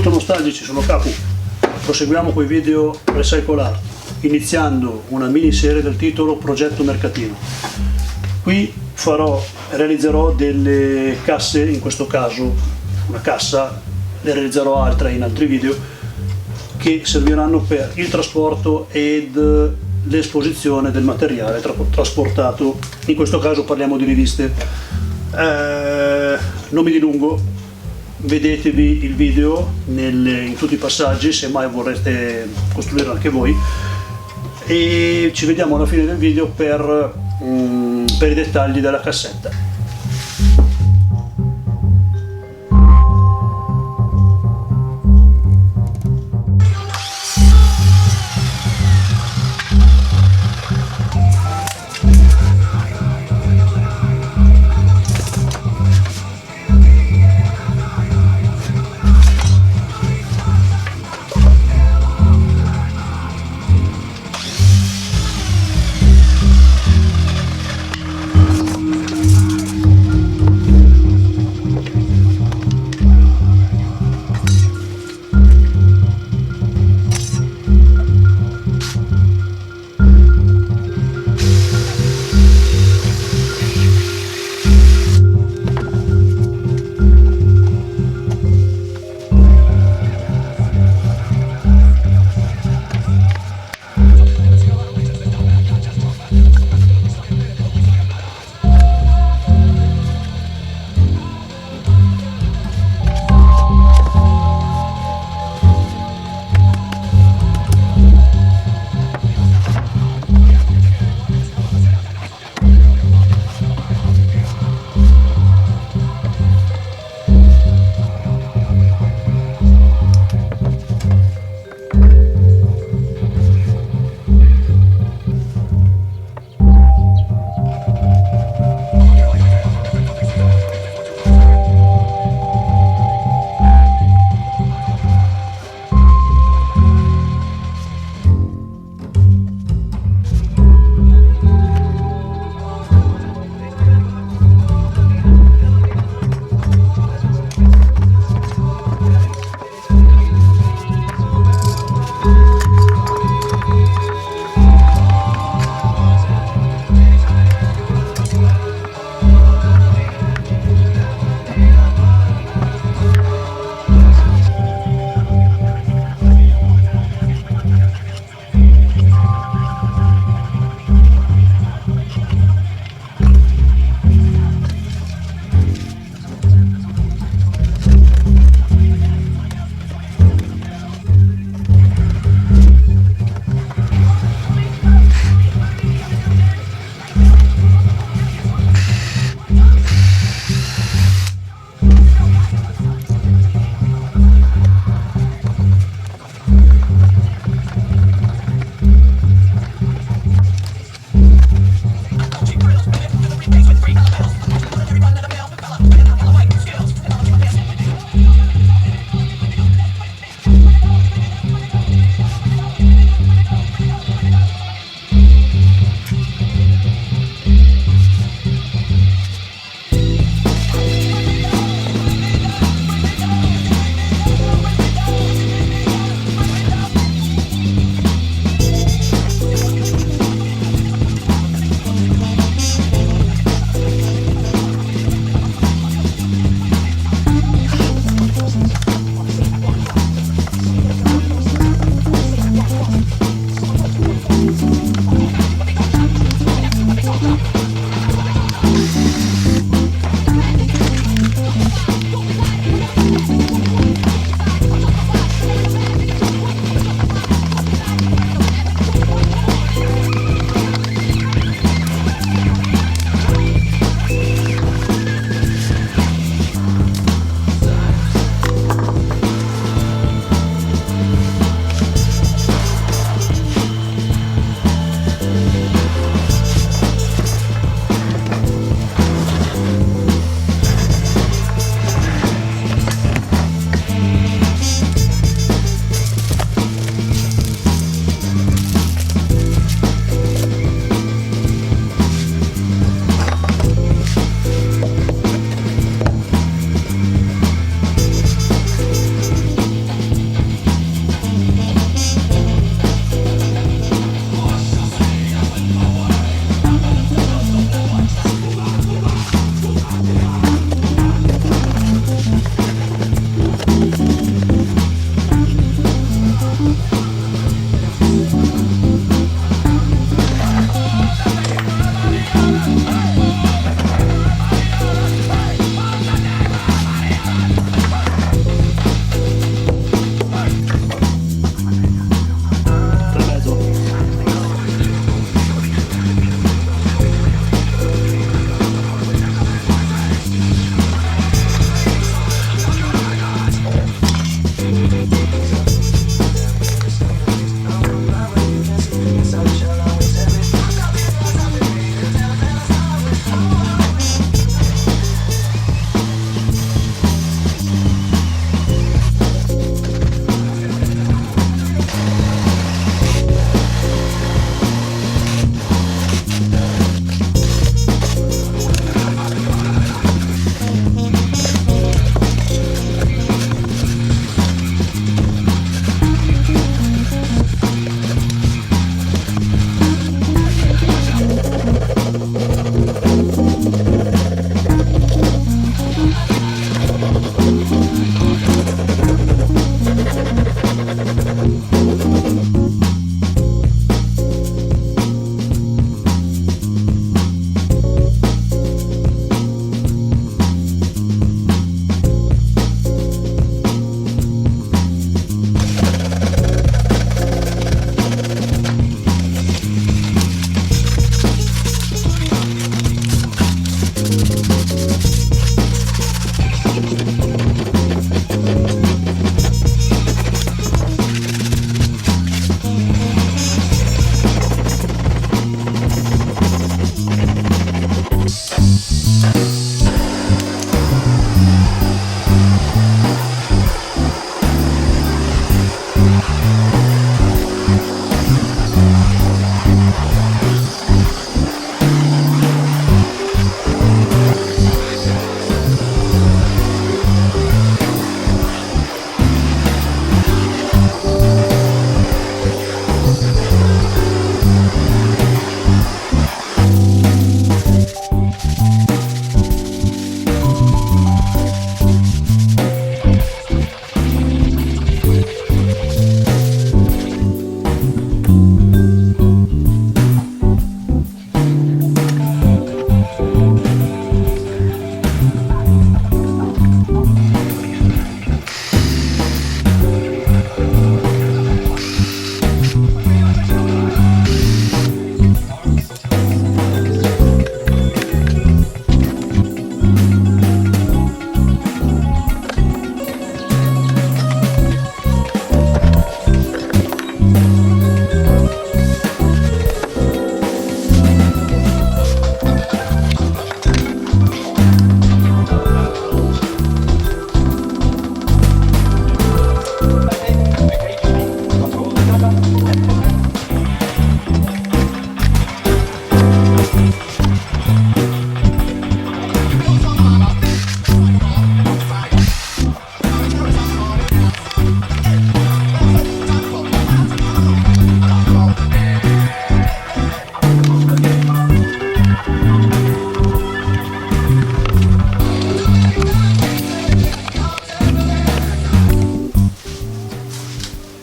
molto nostalgici sono Capu. Proseguiamo con i video Recycle Art, iniziando una miniserie del titolo Progetto Mercatino. Qui realizzerò delle casse, in questo caso una cassa, ne realizzerò altre in altri video, che serviranno per il trasporto ed l'esposizione del materiale trasportato. In questo caso parliamo di riviste. Non mi dilungo, vedetevi il video in tutti i passaggi se mai vorrete costruirlo anche voi, e ci vediamo alla fine del video per i dettagli della cassetta.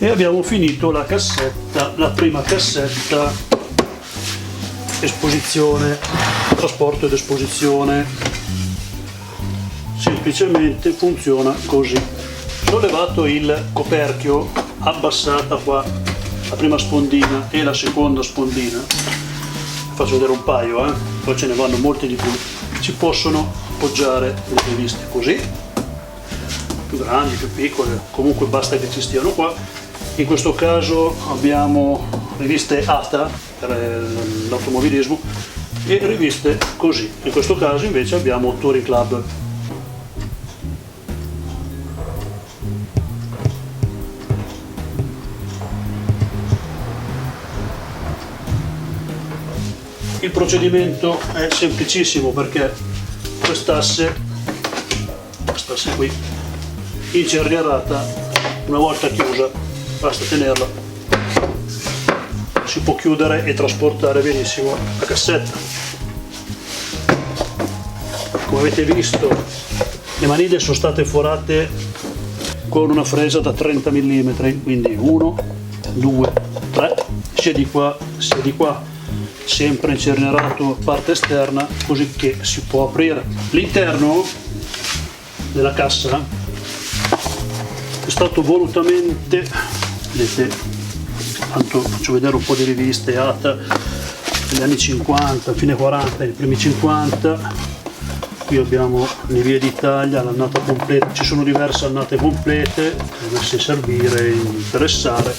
E abbiamo finito la cassetta, la prima cassetta esposizione, trasporto ed esposizione. Semplicemente funziona così. Sollevato il coperchio, abbassata qua la prima spondina e la seconda spondina, faccio vedere un paio, poi ce ne vanno molti di più, si possono appoggiare le riviste così, più grandi, più piccole, comunque basta che ci stiano qua. In questo caso abbiamo riviste ATA per l'automobilismo e riviste così, in questo caso invece abbiamo Touring Club. Il procedimento è semplicissimo perché quest'asse qui incernierata, una volta chiusa basta tenerla, si può chiudere e trasportare benissimo la cassetta. Come avete visto le maniglie sono state forate con una fresa da 30 mm, quindi 1, 2, 3, sia di qua sia di qua, sempre incernerato parte esterna così che si può aprire. L'interno della cassa è stato volutamente, vedete, tanto faccio vedere un po' di riviste ATA degli anni 50, fine 40, i primi 50. Qui abbiamo le vie d'Italia, l'annata completa, ci sono diverse annate complete, dovesse servire, interessare,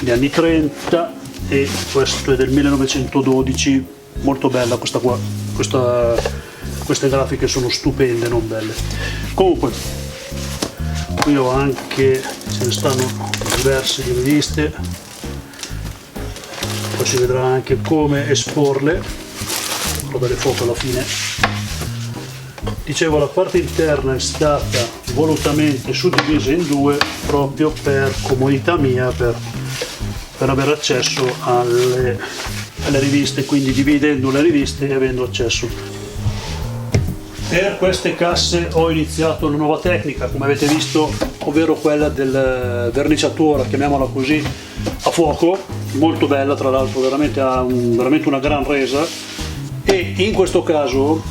gli anni 30. E questo è del 1912, molto bella questa qua, queste grafiche sono stupende, non belle. Comunque qui ho anche, ce ne stanno diverse di riviste, poi si vedrà anche come esporle, farò delle foto alla fine. Dicevo, la parte interna è stata volutamente suddivisa in due proprio per comodità mia, per avere accesso alle riviste, quindi dividendo le riviste e avendo accesso. Per queste casse ho iniziato una nuova tecnica, come avete visto, ovvero quella del verniciatura, chiamiamola così, a fuoco, molto bella, tra l'altro veramente ha veramente una gran resa. E in questo caso,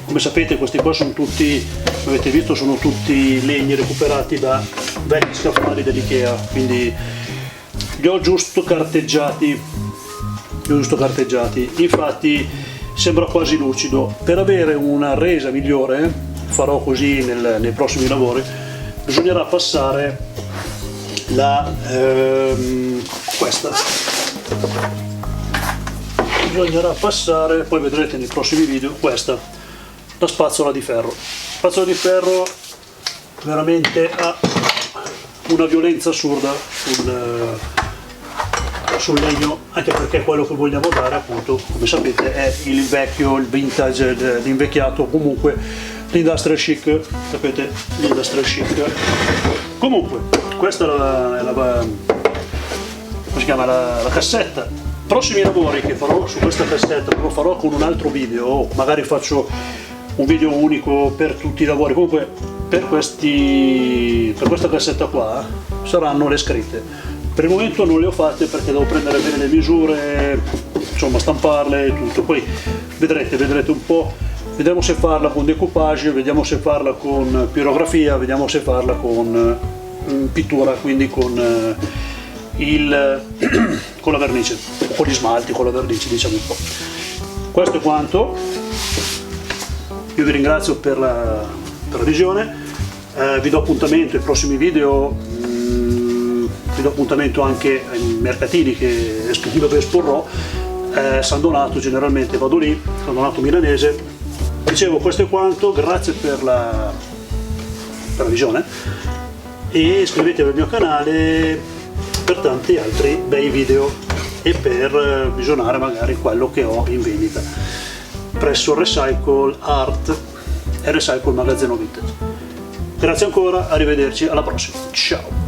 come sapete, questi qua sono tutti, come avete visto, sono tutti legni recuperati da vecchi scaffali dell'Ikea, quindi li ho giusto carteggiati, infatti sembra quasi lucido. Per avere una resa migliore, farò così nei prossimi lavori, bisognerà passare poi vedrete nei prossimi video, questa, la spazzola di ferro. La spazzola di ferro veramente ha una violenza assurda sul legno, anche perché quello che vogliamo dare, appunto, come sapete, è il vecchio, il vintage, l'invecchiato, comunque l'industrial chic, sapete, l'industrial chic. Comunque questa è come si chiama, la cassetta. Prossimi lavori che farò su questa cassetta lo farò con un altro video, o magari faccio un video unico per tutti i lavori. Comunque per questa cassetta qua saranno le scritte. Per il momento non le ho fatte perché devo prendere bene le misure, insomma stamparle e tutto, poi vedrete un po', vediamo se farla con decoupage, vediamo se farla con pirografia, vediamo se farla con pittura, quindi con la vernice, con gli smalti, con la vernice, diciamo un po'. Questo è quanto, io vi ringrazio per la visione, vi do appuntamento ai prossimi video. Vi do appuntamento anche ai mercatini dove esporrò, San Donato, generalmente vado lì, San Donato milanese. Dicevo, questo è quanto, grazie per la visione e iscrivetevi al mio canale per tanti altri bei video e per visionare magari quello che ho in vendita presso Recycle Art e Recycle Magazzino Vintage. Grazie ancora, arrivederci, alla prossima, ciao!